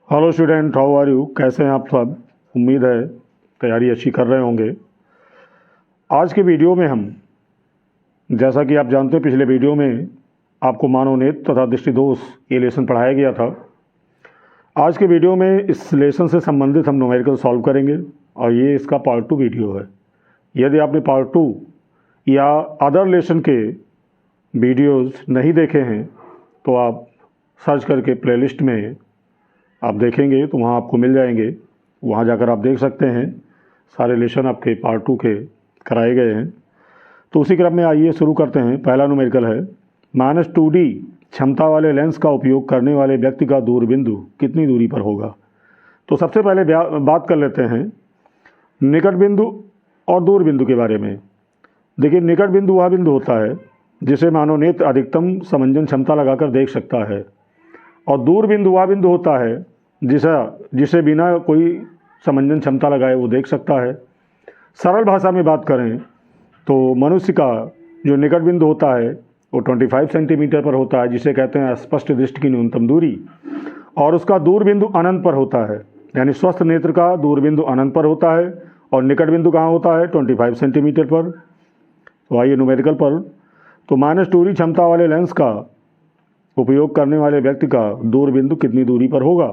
Hello student, how are you? कैसे हैं आप सब? उम्मीद है तैयारी अच्छी कर रहे होंगे। आज के वीडियो में हम, जैसा कि आप जानते हैं, पिछले वीडियो में आपको मानवनेत्र तथा दृष्टिदोष ये लेसन पढ़ाया गया था। आज के वीडियो में इस लेसन से संबंधित हम न्यूमेरिकल सॉल्व करेंगे और ये इसका पार्ट 2 वीडियो है। यदि आपने पार्ट 2 या अदर लेसन के वीडियोज़ नहीं देखे हैं तो आप सर्च करके प्लेलिस्ट में आप देखेंगे तो वहाँ आपको मिल जाएंगे। वहाँ जाकर आप देख सकते हैं, सारे लेसन आपके पार्ट 2 के कराए गए हैं। तो उसी क्रम में आइए शुरू करते हैं। पहला न्यूमेरिकल है -2D क्षमता वाले लेंस का उपयोग करने वाले व्यक्ति का दूरबिंदु कितनी दूरी पर होगा। तो सबसे पहले बात कर लेते हैं निकट बिंदु और दूर बिंदु के बारे में। देखिए, निकट बिंदु वह बिंदु होता है जिसे मानव नेत्र अधिकतम समंजन क्षमता लगाकर देख सकता है, और दूर बिंदु वह बिंदु होता है जिसे बिना कोई समंजन क्षमता लगाए वो देख सकता है। सरल भाषा में बात करें तो मनुष्य का जो निकट बिंदु होता है वो 25 सेंटीमीटर पर होता है, जिसे कहते हैं स्पष्ट दृष्टि की न्यूनतम दूरी, और उसका दूर बिंदु अनंत पर होता है। यानी स्वस्थ नेत्र का दूर बिंदु अनंत पर होता है और निकट बिंदु कहाँ होता है? 25 सेंटीमीटर पर। तो आइए न्यूमेरिकल पर। तो -2D क्षमता वाले लेंस का उपयोग करने वाले व्यक्ति का दूर बिंदु कितनी दूरी पर होगा।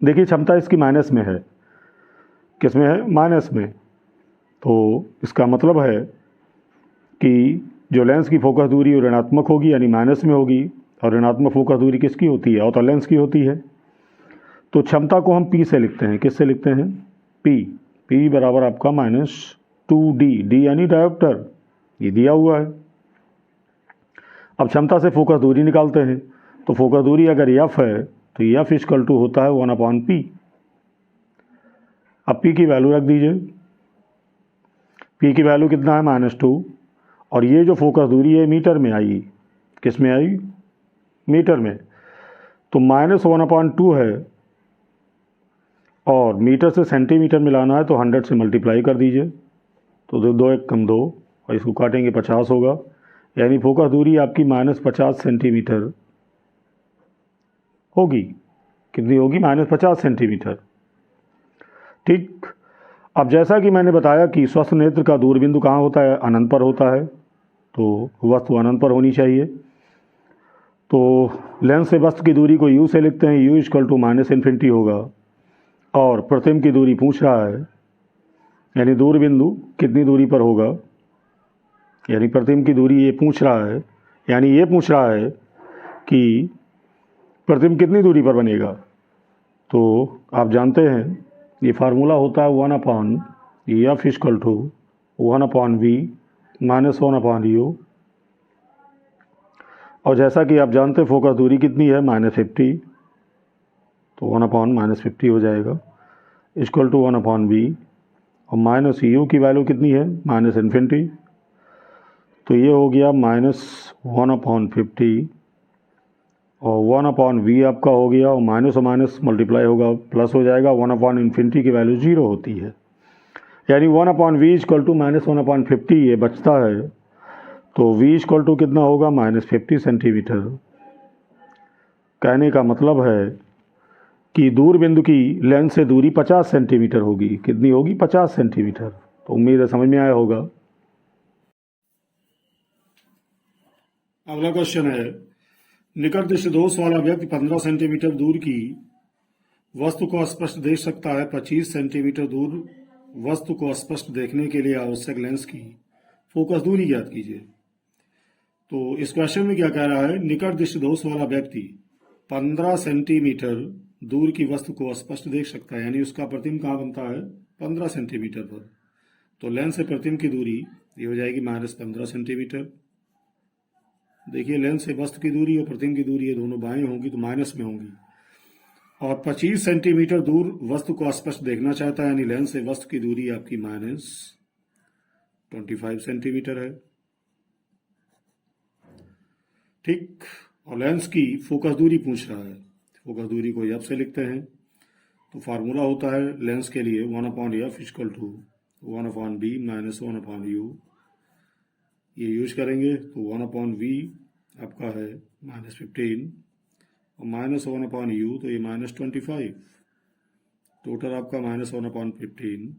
देखिए, क्षमता इसकी माइनस में है। किस में है? माइनस में। तो इसका मतलब है कि जो लेंस की फोकस दूरी वो ऋणात्मक होगी, यानी माइनस में होगी, और ऋणात्मक फोकस दूरी किसकी होती है? अवतल लेंस की होती है। तो क्षमता को हम P से लिखते हैं। किससे लिखते हैं? P बराबर आपका -2D, D यानी डायोप्टर, ये दिया हुआ है। अब क्षमता से फोकस दूरी निकालते हैं। तो फोकस दूरी अगर F है तो F = होता है 1/P। अब P की वैल्यू रख दीजिए। P की वैल्यू कितना है? -2, और ये जो फोकस दूरी है मीटर में आई। किस में आई? मीटर में। तो -1/2 है, और मीटर से सेंटीमीटर मिलाना है तो 100 से मल्टीप्लाई कर दीजिए। तो 2 1 कम 2, और इसको काटेंगे 50 होगा। यानी फोकस दूरी आपकी -50 सेंटीमीटर होगी। कितनी होगी? -50 सेंटीमीटर। ठीक। अब जैसा कि मैंने बताया कि स्वस्थ नेत्र का दूरबिंदु कहाँ होता है? अनंत पर होता है। तो वस्तु अनंत पर होनी चाहिए। तो लेंस से वस्तु की दूरी को U से लिखते हैं। U = -∞ होगा, और प्रतिबिंब की दूरी पूछ रहा है, यानी दूरबिंदु कितनी दूरी पर होगा, यानी प्रतिबिंब की दूरी ये पूछ रहा है। यानी ये पूछ रहा है कि प्रतिबिंब कितनी दूरी पर बनेगा। तो आप जानते हैं ये फार्मूला होता है 1/F = 1/V -1/U। और जैसा कि आप जानते हैं फोकस दूरी कितनी है? -50। तो 1/-50 हो जाएगा, = 1/V, और -U की वैल्यू कितनी है? -∞। तो ये हो गया -1/50, और 1/V आपका हो गया, और माइनस और माइनस मल्टीप्लाई होगा, प्लस हो जाएगा। 1/∞ की वैल्यू 0 होती है, यानी 1/V = -1/50 ये बचता है। तो V = कितना होगा? -50 सेंटीमीटर। कहने का मतलब है कि दूर बिंदु की लेंस से दूरी 50 सेंटीमीटर होगी। कितनी होगी? 50 सेंटीमीटर। तो उम्मीद है समझ में आया होगा। अगला क्वेश्चन है, निकट दृष्टि दोष वाला व्यक्ति 15 सेंटीमीटर दूर की वस्तु को स्पष्ट देख सकता है। 25 सेंटीमीटर दूर वस्तु को स्पष्ट देखने के लिए आवश्यक लेंस की फोकस दूरी ज्ञात कीजिए। तो इस क्वेश्चन में क्या कह रहा है? निकट दृष्टि दोष वाला व्यक्ति 15 सेंटीमीटर दूर की वस्तु को स्पष्ट देख सकता है, यानी उसका प्रतिबिंब कहाँ बनता है? 15 सेंटीमीटर पर। तो लेंस से प्रतिबिंब की दूरी ये हो जाएगी -15 सेंटीमीटर। देखिए, लेंस से वस्तु की दूरी और प्रतिबिंब की दूरी ये दोनों बाएं होंगी तो माइनस में होंगी, और 25 सेंटीमीटर दूर वस्तु को स्पष्ट देखना चाहता है, यानी लेंस से वस्तु की दूरी आपकी -25 सेंटीमीटर है। ठीक। और लेंस की फोकस दूरी पूछ रहा है। फोकस दूरी को F से लिखते हैं। तो फार्मूला होता है लेंस के लिए 1/F = 1/V -1/U। ये यूज करेंगे तो 1/V आपका है -15, और -1/u, तो ये -25, टोटल आपका -1/15,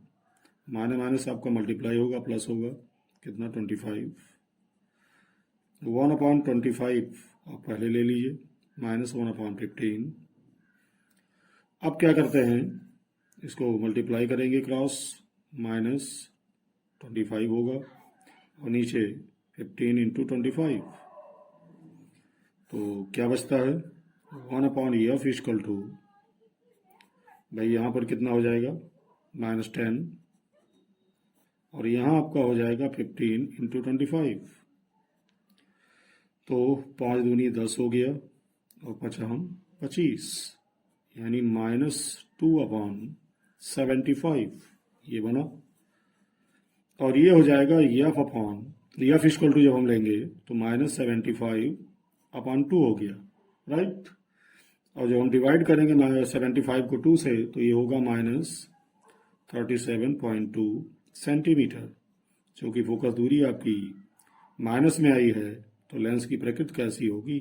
माइनस आपका मल्टीप्लाई होगा, प्लस होगा कितना 25, 1/25 आप पहले ले लीजिए, -1/15। अब क्या करते हैं, इसको मल्टीप्लाई करेंगे क्रॉस, -25 होगा और नीचे 15 × 25, तो क्या बचता है 1/f इक्वल टू, भाई यहाँ पर कितना हो जाएगा -10, और यहाँ आपका हो जाएगा 15 × 25, तो 5 दूनी 10 हो गया और 25, यानी -2/75 ये बना। और ये हो जाएगा एफ इक्वल टू जब हम लेंगे तो -75/2 हो गया, राइट। और जब हम डिवाइड करेंगे 75 को 2 से, तो ये होगा -37.2 सेंटीमीटर। क्योंकि फोकस दूरी आपकी माइनस में आई है, तो लेंस की प्रकृति कैसी होगी,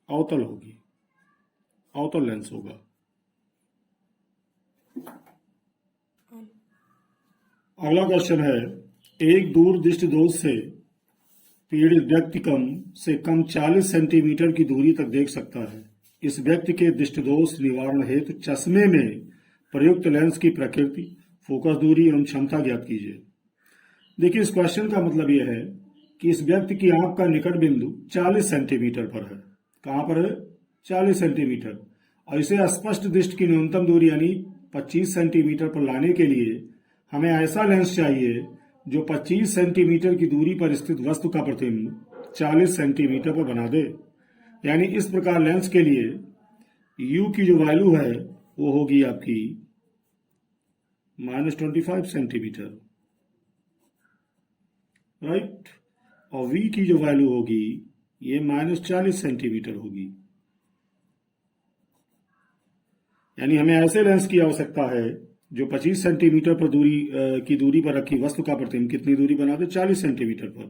अवतल होगी, अवतल लेंस होगा। अगला क्वेश्चन है, एक दूर दृष्टि दोष से पीड़ित व्यक्ति कम से कम 40 सेंटीमीटर की दूरी तक देख सकता है। इस व्यक्ति के दृष्टिदोष निवारण हेतु चश्मे में प्रयुक्त लेंस की प्रकृति, फोकस दूरी एवं क्षमता ज्ञात कीजिए। देखिए, इस क्वेश्चन का मतलब यह है कि इस व्यक्ति की आंख का निकट बिंदु 40 सेंटीमीटर पर है। कहां पर है? 40 सेंटीमीटर। और इसे स्पष्ट दृष्टि की न्यूनतम दूरी यानी 25 सेंटीमीटर पर लाने के लिए हमें ऐसा लेंस चाहिए जो 25 सेंटीमीटर की दूरी पर स्थित वस्तु का प्रतिबिंब 40 सेंटीमीटर पर बना दे। यानी इस प्रकार लेंस के लिए u की जो वैल्यू है वो होगी आपकी -25 सेंटीमीटर, राइट। और v की जो वैल्यू होगी ये -40 सेंटीमीटर होगी। यानी हमें ऐसे लेंस की आवश्यकता है जो 25 सेंटीमीटर पर की दूरी पर रखी वस्तु का प्रतिबिंब कितनी दूरी बना दे, 40 सेंटीमीटर पर।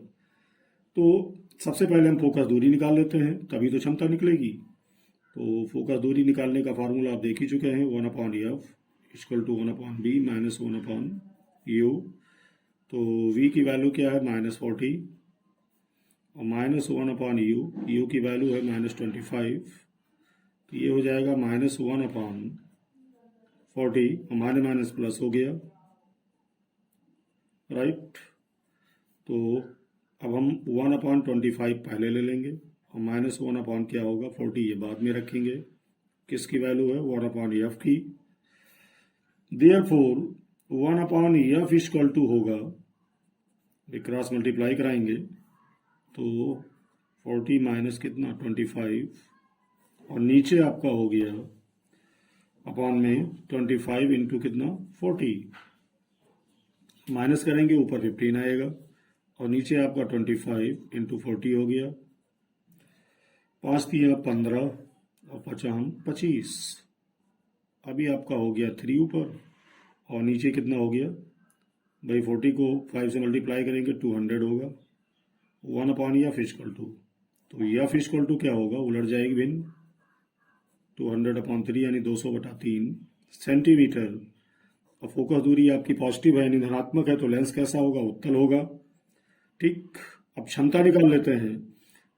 तो सबसे पहले हम फोकस दूरी निकाल लेते हैं, तभी तो क्षमता निकलेगी। तो फोकस दूरी निकालने का फार्मूला आप देख ही चुके हैं, 1/f equal to 1/b minus 1/u। तो v की वैल्यू क्या है -40 और -1/u, u की वैल्यू है -25, तो ये हो जाएगा -1/40 और माइनस प्लस हो गया, राइट। तो अब हम 1/25 पहले ले लेंगे और -1/ क्या होगा 40 ये बाद में रखेंगे। किसकी वैल्यू है 1/f की। देयरफॉर 1/f इक्वल टू होगा, क्रॉस मल्टीप्लाई कराएंगे तो 40 माइनस कितना 25 और नीचे आपका हो गया अपॉन में 25 इंटू कितना 40, माइनस करेंगे ऊपर 15 आएगा और नीचे आपका 25 इंटू 40 हो गया, 5 3 15 और 25। अभी आपका हो गया 3 ऊपर और नीचे कितना हो गया भाई 40 को 5 से मल्टीप्लाई करेंगे 200 होगा। 1/f इक्वल टू, तो f इक्वल टू क्या होगा, उलट जाएगी भिन्न, 200/3 यानी 200/3 सेंटीमीटर। और फोकस दूरी आपकी पॉजिटिव है यानी धनात्मक है, तो लेंस कैसा होगा, उत्तल होगा, ठीक। अब क्षमता निकाल लेते हैं।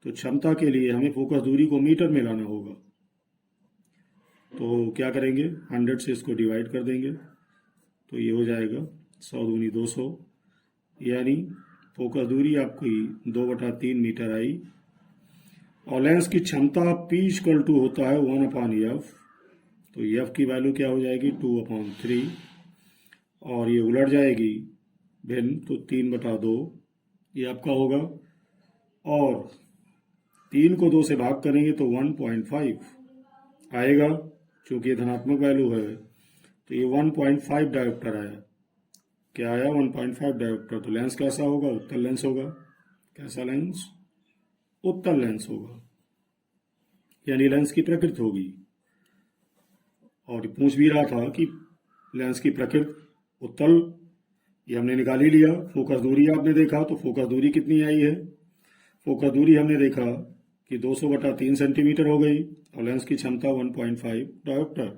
तो क्षमता के लिए हमें फोकस दूरी को मीटर में लाना होगा। तो क्या करेंगे, 100 से इसको डिवाइड कर देंगे, तो ये हो जाएगा 100 दूनी 200, यानी फोकस दूरी आपकी 2/3 मीटर आई। और लेंस की क्षमता P इक्वल टू होता है 1/f, तो f की वैल्यू क्या हो जाएगी 2/3 और ये उलट जाएगी भिन्न, तो 3/2 ये आपका होगा। और 3 को 2 से भाग करेंगे तो 1.5 आएगा, क्योंकि ये धनात्मक वैल्यू है, तो ये 1.5 डायोप्टर आया। क्या आया 1.5 डायोप्टर। तो लेंस कैसा होगा, उत्तल लेंस होगा। कैसा लेंस, उत्तल लेंस होगा, यानी लेंस की प्रकृति होगी। और पूछ भी रहा था कि लेंस की प्रकृति उत्तल, ये हमने निकाल ही लिया। फोकस दूरी आपने देखा, तो फोकस दूरी कितनी आई है, फोकस दूरी हमने देखा कि 200/3 सेंटीमीटर हो गई और लेंस की क्षमता 1.5 डायोप्टर।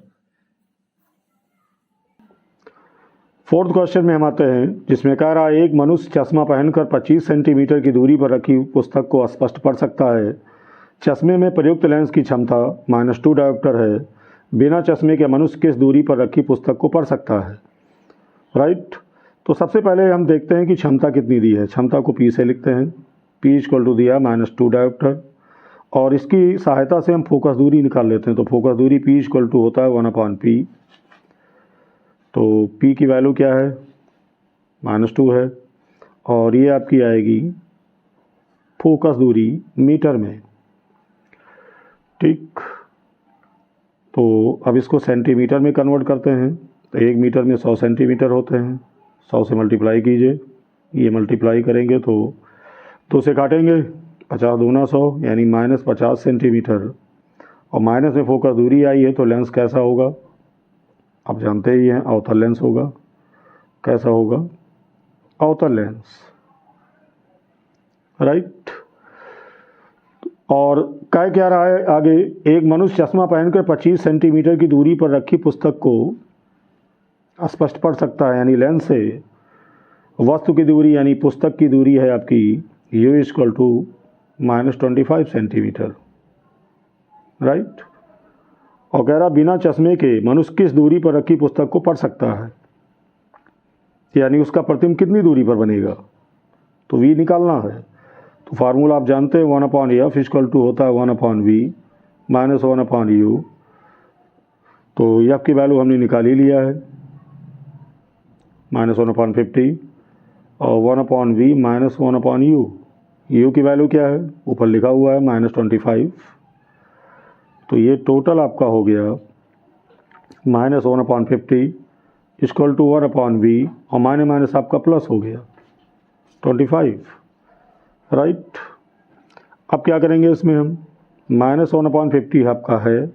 फोर्थ क्वेश्चन में हम आते हैं जिसमें कह रहा है एक मनुष्य चश्मा पहनकर 25 सेंटीमीटर की दूरी पर रखी पुस्तक को स्पष्ट पढ़ सकता है। चश्मे में प्रयुक्त लेंस की क्षमता -2 डायोप्टर है। बिना चश्मे के मनुष्य किस दूरी पर रखी पुस्तक को पढ़ सकता है? राइट। तो सबसे पहले हम देखते हैं कि क्षमता कितनी दी है। क्षमता को P से लिखते हैं। P = दिया -2 डायोप्टर और इसकी सहायता से हम फोकस दूरी निकाल लेते हैं। तो फोकस दूरी P = होता है 1/P। तो P की वैल्यू क्या है? -2 है और ये आपकी आएगी फोकस दूरी मीटर में। ठीक, तो अब इसको सेंटीमीटर में कन्वर्ट करते हैं। तो 1 मीटर में 100 सेंटीमीटर होते हैं। 100 से मल्टीप्लाई कीजिए, ये मल्टीप्लाई करेंगे तो 2 से काटेंगे, 50 दूना 100 यानी -50 सेंटीमीटर। और माइनस में फोकस दूरी आई है तो लेंस कैसा होगा? आप जानते ही हैं, अवतल लेंस होगा। कैसा होगा? अवतल लेंस। राइट। और क्या रहा है आगे? एक मनुष्य चश्मा पहनकर 25 सेंटीमीटर की दूरी पर रखी पुस्तक को स्पष्ट पढ़ सकता है, यानी लेंस से वस्तु की दूरी यानी पुस्तक की दूरी है आपकी U = -25 सेंटीमीटर। राइट। और कह रहा बिना चश्मे के मनुष्य किस दूरी पर रखी पुस्तक को पढ़ सकता है, यानी उसका प्रतिबिंब कितनी दूरी पर बनेगा? तो V निकालना है। तो फार्मूला आप जानते हैं, 1/F = होता है 1/V - 1/U। तो F की वैल्यू हमने निकाल ही लिया है, -1/50 और 1/V - 1/U। U की वैल्यू क्या है? ऊपर लिखा हुआ है -25। तो ये टोटल आपका हो गया -1/50 = 1/V और माइनस आपका प्लस हो गया 25। राइट। अब क्या करेंगे इसमें हम? -1/50 आपका है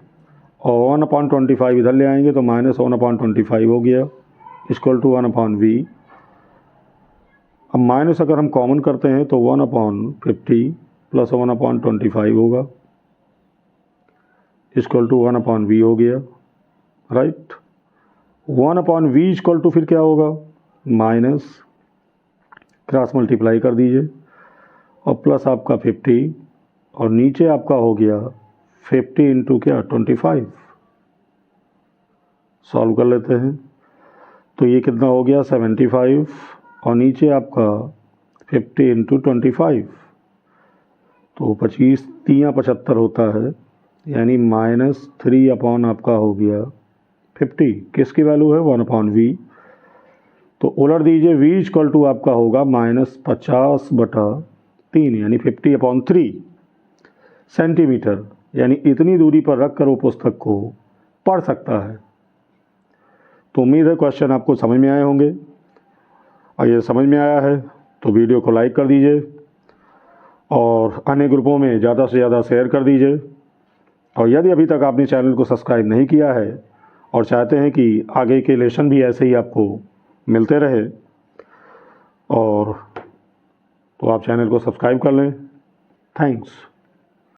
और 1/25 इधर ले आएंगे तो -1/25 हो गया = 1/V। अब माइनस अगर हम कॉमन करते हैं तो 1/50 + 1/25 होगा = 1/V हो गया। राइट। 1/V = फिर क्या होगा? माइनस, क्रॉस मल्टीप्लाई कर दीजिए और प्लस आपका 50 और नीचे आपका हो गया 50 × क्या? 25। सॉल्व कर लेते हैं तो ये कितना हो गया? 75 और नीचे आपका 50 × 25 तो 25 3 75 होता है, यानी -3 आपका हो गया 50। किसकी वैल्यू है? 1/V। तो उलट दीजिए, V = आपका होगा -50/3 यानी 50/3 सेंटीमीटर, यानी इतनी दूरी पर रख कर वो पुस्तक को पढ़ सकता है। तो उम्मीद है क्वेश्चन आपको समझ में आए होंगे। और ये समझ में आया है तो वीडियो को लाइक कर दीजिए और अन्य ग्रुपों में ज़्यादा से ज़्यादा शेयर कर दीजिए। और यदि अभी तक आपने चैनल को सब्सक्राइब नहीं किया है और चाहते हैं कि आगे के लेसन भी ऐसे ही आपको मिलते रहे और तो आप चैनल को सब्सक्राइब कर लें। थैंक्स।